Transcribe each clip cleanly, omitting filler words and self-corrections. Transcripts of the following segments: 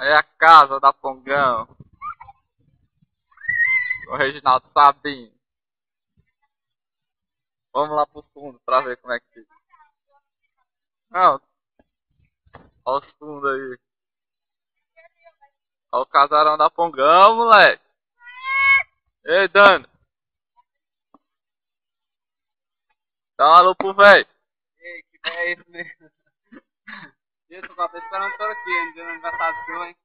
Aí é a casa da Pongão. O Reginaldo Sabino. Vamos lá pro fundo pra ver como é que fica. Não, olha os fundos aí. Olha o casarão da Pongão, moleque. Ei, Dani. Dá um alô pro velho. Ei, que é isso mesmo? Eu tô esperando por aqui, hein? Dia do aniversário seu, hein?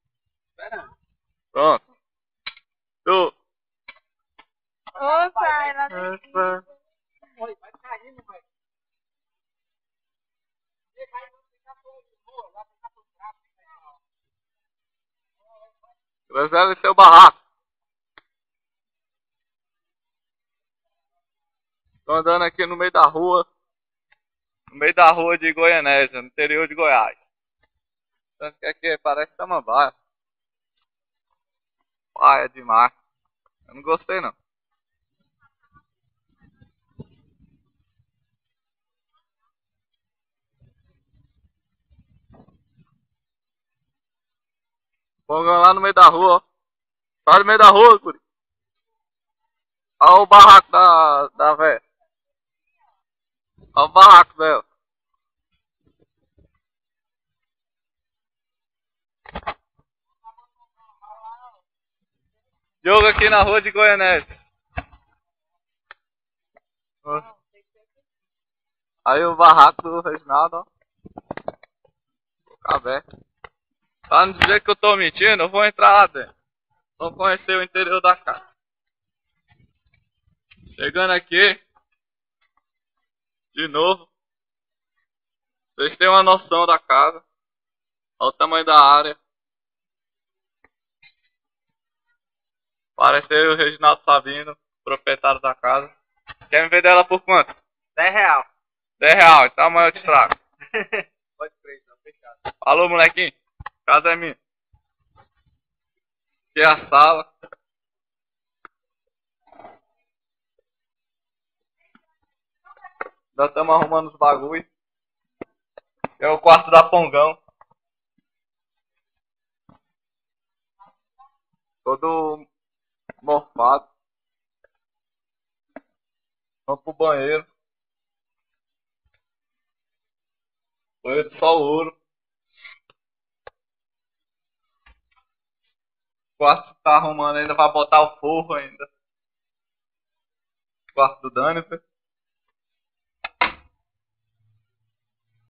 Esperando. Pronto. Tu. Ô, pai, lá daqui. Oi, vai caindo, vai. Reserva seu barraco. Tô andando aqui no meio da rua. No meio da rua de Goianésia, no interior de Goiás. Tanto que aqui parece Samambaia. Ah, é demais. Eu não gostei não. Pongão lá no meio da rua, ó. Tá no meio da rua, guri. Olha o barraco da véia. Olha o barraco dela. Jogo aqui na rua de Goianésia. Aí o barraco do Reginaldo, ó. Fica aberto. Pra não dizer que eu tô mentindo, eu vou entrar lá dentro. Vou conhecer o interior da casa. Chegando aqui, de novo. Vocês têm uma noção da casa. Olha o tamanho da área. Parece o Reginaldo Sabino, proprietário da casa. Quer me vender ela por quanto? R$10. 10 reais, então amanhã eu te trago. Pode crer, tá fechado. Alô, molequinho. Casa é minha. Aqui é a sala. Nós estamos arrumando os bagulho. É o quarto da Pongão. Todo morfado. Vamos pro banheiro. Banheiro só ouro. O quarto tá arrumando ainda, vai botar o forro ainda. O quarto do Dani.